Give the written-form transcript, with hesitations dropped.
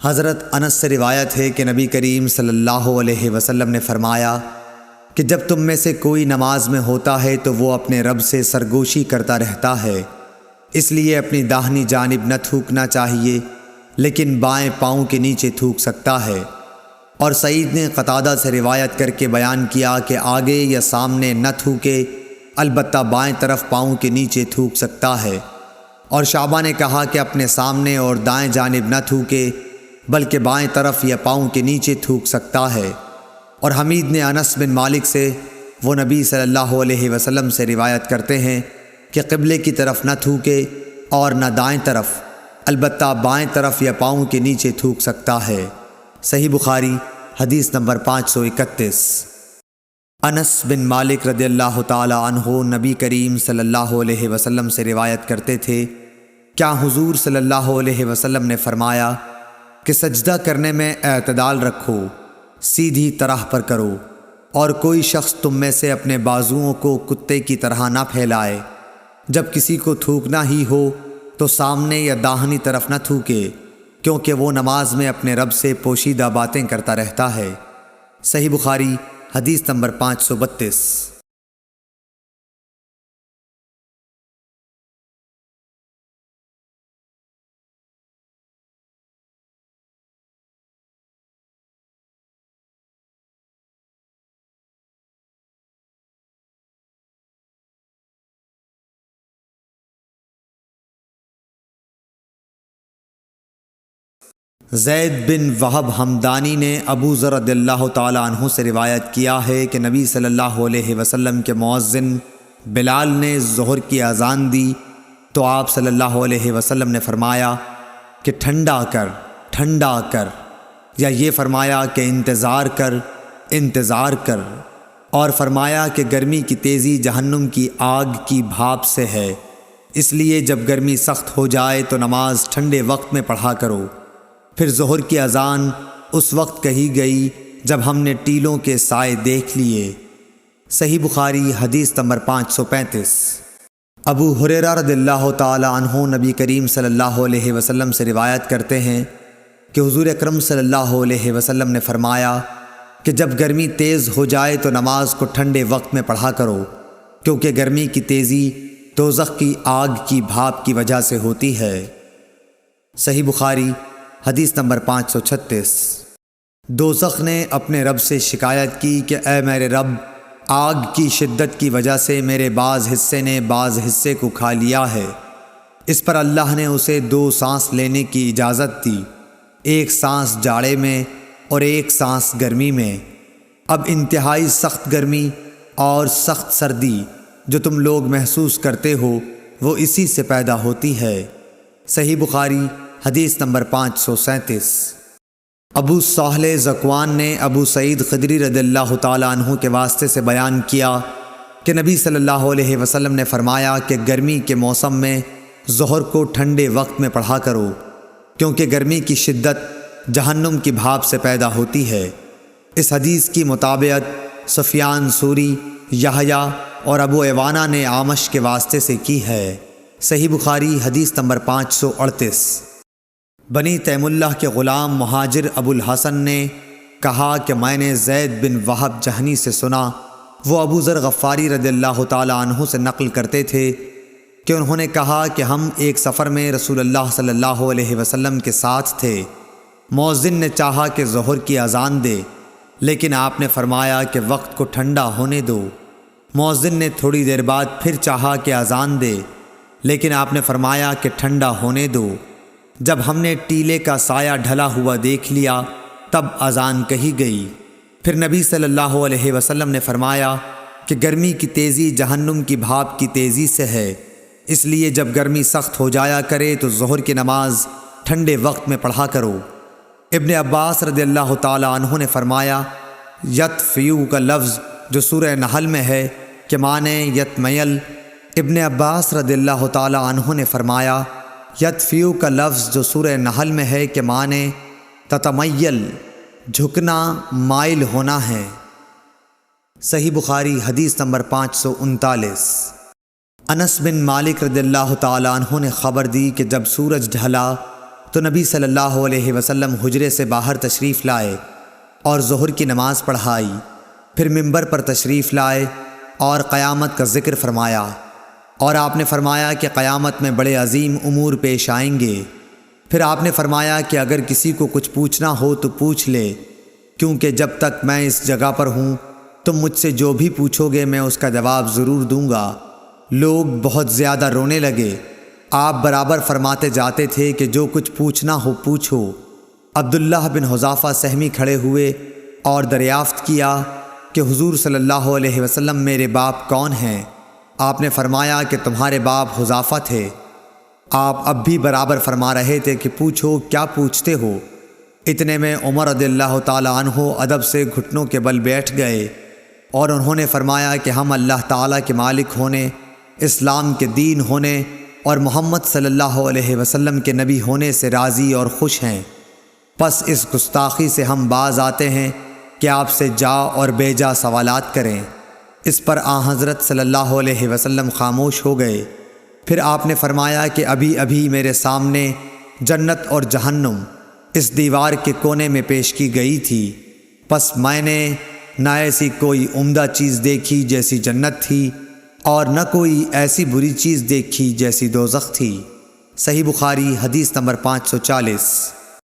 حضرت انس سے روایت ہے کہ نبی کریم صلی اللہ علیہ وسلم نے فرمایا کہ جب تم میں سے کوئی نماز میں ہوتا ہے تو وہ اپنے رب سے سرگوشی کرتا رہتا ہے، اس لیے اپنی داہنی جانب نہ تھوکنا چاہیے، لیکن بائیں پاؤں کے نیچے تھوک سکتا ہے۔ اور سعید نے قتادہ سے روایت کر کے بیان کیا کہ آگے یا سامنے نہ تھوکے، البتہ بائیں طرف پاؤں کے نیچے تھوک سکتا ہے۔ اور شعبہ نے کہا کہ اپنے سامنے اور دائیں جانب نہ تھوکے، بلکہ بائیں طرف یا پاؤں کے نیچے تھوک سکتا ہے۔ اور حمید نے انس بن مالک سے، وہ نبی صلی اللہ علیہ وسلم سے روایت کرتے ہیں کہ قبلے کی طرف نہ تھوکے اور نہ دائیں طرف، البتہ بائیں طرف یا پاؤں کے نیچے تھوک سکتا ہے۔ صحیح بخاری حدیث نمبر 531۔ انس بن مالک رضی اللہ تعالی عنہ نبی کریم صلی اللہ علیہ وسلم سے روایت کرتے تھے، کیا حضور صلی اللہ علیہ وسلم نے فرمایا کہ سجدہ کرنے میں اعتدال رکھو، سیدھی طرح پر کرو، اور کوئی شخص تم میں سے اپنے بازوؤں کو کتے کی طرح نہ پھیلائے۔ جب کسی کو تھوکنا ہی ہو تو سامنے یا داہنی طرف نہ تھوکے، کیونکہ وہ نماز میں اپنے رب سے پوشیدہ باتیں کرتا رہتا ہے۔ صحیح بخاری حدیث نمبر 532۔ زید بن وہب ہمدانی نے ابو ذر رضی اللہ تعالی عنہ سے روایت کیا ہے کہ نبی صلی اللہ علیہ وسلم کے مؤذن بلال نے ظہر کی اذان دی تو آپ صلی اللہ علیہ وسلم نے فرمایا کہ ٹھنڈا کر، ٹھنڈا کر، یا یہ فرمایا کہ انتظار کر، انتظار کر، اور فرمایا کہ گرمی کی تیزی جہنم کی آگ کی بھاپ سے ہے، اس لیے جب گرمی سخت ہو جائے تو نماز ٹھنڈے وقت میں پڑھا کرو۔ پھر ظہر کی اذان اس وقت کہی گئی جب ہم نے ٹیلوں کے سائے دیکھ لیے۔ صحیح بخاری حدیث نمبر 535۔ ابو ہریرہ رضی اللہ تعالی عنہ نبی کریم صلی اللہ علیہ وسلم سے روایت کرتے ہیں کہ حضور اکرم صلی اللہ علیہ وسلم نے فرمایا کہ جب گرمی تیز ہو جائے تو نماز کو ٹھنڈے وقت میں پڑھا کرو، کیونکہ گرمی کی تیزی دوزخ کی آگ کی بھاپ کی وجہ سے ہوتی ہے۔ صحیح بخاری حدیث نمبر 536۔ دوزخ نے اپنے رب سے شکایت کی کہ اے میرے رب، آگ کی شدت کی وجہ سے میرے بعض حصے نے بعض حصے کو کھا لیا ہے۔ اس پر اللہ نے اسے 2 سانس لینے کی اجازت دی، ایک سانس جاڑے میں اور ایک سانس گرمی میں۔ اب انتہائی سخت گرمی اور سخت سردی جو تم لوگ محسوس کرتے ہو وہ اسی سے پیدا ہوتی ہے۔ صحیح بخاری حدیث نمبر 537۔ ابو صالح ذکوان نے ابو سعید خدری رضی اللہ تعالی عنہ کے واسطے سے بیان کیا کہ نبی صلی اللہ علیہ وسلم نے فرمایا کہ گرمی کے موسم میں ظہر کو ٹھنڈے وقت میں پڑھا کرو، کیونکہ گرمی کی شدت جہنم کی بھاپ سے پیدا ہوتی ہے۔ اس حدیث کی مطابقت سفیان ثوری، یحییٰ اور ابو عوانہ نے اعمش کے واسطے سے کی ہے۔ صحیح بخاری حدیث نمبر 538۔ بنی تیم اللہ کے غلام مہاجر ابو الحسن نے کہا کہ میں نے زید بن وہب جہنی سے سنا، وہ ابو ذر غفاری رضی اللہ تعالی عنہ سے نقل کرتے تھے کہ انہوں نے کہا کہ ہم ایک سفر میں رسول اللہ صلی اللہ علیہ وسلم کے ساتھ تھے۔ مؤذن نے چاہا کہ ظہر کی اذان دے، لیکن آپ نے فرمایا کہ وقت کو ٹھنڈا ہونے دو۔ مؤذن نے تھوڑی دیر بعد پھر چاہا کہ اذان دے، لیکن آپ نے فرمایا کہ ٹھنڈا ہونے دو۔ جب ہم نے ٹیلے کا سایہ ڈھلا ہوا دیکھ لیا تب اذان کہی گئی۔ پھر نبی صلی اللہ علیہ وسلم نے فرمایا کہ گرمی کی تیزی جہنم کی بھاپ کی تیزی سے ہے، اس لیے جب گرمی سخت ہو جایا کرے تو ظہر کی نماز ٹھنڈے وقت میں پڑھا کرو۔ ابن عباس رضی اللہ تعالی عنہ نے فرمایا یطفیو کا لفظ جو سورہ نحل میں ہے کہ معنی یتمیل۔ ابن عباس رضی اللہ تعالی عنہ نے فرمایا یطفیو کا لفظ جو سورہ نحل میں ہے کہ معنی تتمیل، جھکنا، مائل ہونا ہے۔ صحیح بخاری حدیث نمبر 539۔ انس بن مالک رضی اللہ تعالی عنہ نے خبر دی کہ جب سورج ڈھلا تو نبی صلی اللہ علیہ وسلم حجرے سے باہر تشریف لائے اور ظہر کی نماز پڑھائی، پھر منبر پر تشریف لائے اور قیامت کا ذکر فرمایا، اور آپ نے فرمایا کہ قیامت میں بڑے عظیم امور پیش آئیں گے۔ پھر آپ نے فرمایا کہ اگر کسی کو کچھ پوچھنا ہو تو پوچھ لے، کیونکہ جب تک میں اس جگہ پر ہوں تم مجھ سے جو بھی پوچھو گے میں اس کا جواب ضرور دوں گا۔ لوگ بہت زیادہ رونے لگے۔ آپ برابر فرماتے جاتے تھے کہ جو کچھ پوچھنا ہو پوچھو۔ عبداللہ بن حذافہ سہمی کھڑے ہوئے اور دریافت کیا کہ حضور صلی اللہ علیہ وسلم میرے باپ کون ہیں؟ آپ نے فرمایا کہ تمہارے باپ حذافہ تھے۔ آپ اب بھی برابر فرما رہے تھے کہ پوچھو، کیا پوچھتے ہو؟ اتنے میں عمر رضی اللہ تعالیٰ عنہ ادب سے گھٹنوں کے بل بیٹھ گئے اور انہوں نے فرمایا کہ ہم اللہ تعالیٰ کے مالک ہونے، اسلام کے دین ہونے اور محمد صلی اللہ علیہ وسلم کے نبی ہونے سے راضی اور خوش ہیں۔ پس اس گستاخی سے ہم باز آتے ہیں کہ آپ سے جا اور بے جا سوالات کریں۔ اس پر حضرت صلی اللہ علیہ وسلم خاموش ہو گئے۔ پھر آپ نے فرمایا کہ ابھی ابھی میرے سامنے جنت اور جہنم اس دیوار کے کونے میں پیش کی گئی تھی، پس میں نے نہ ایسی کوئی عمدہ چیز دیکھی جیسی جنت تھی اور نہ کوئی ایسی بری چیز دیکھی جیسی دوزخ تھی۔ صحیح بخاری حدیث نمبر 540۔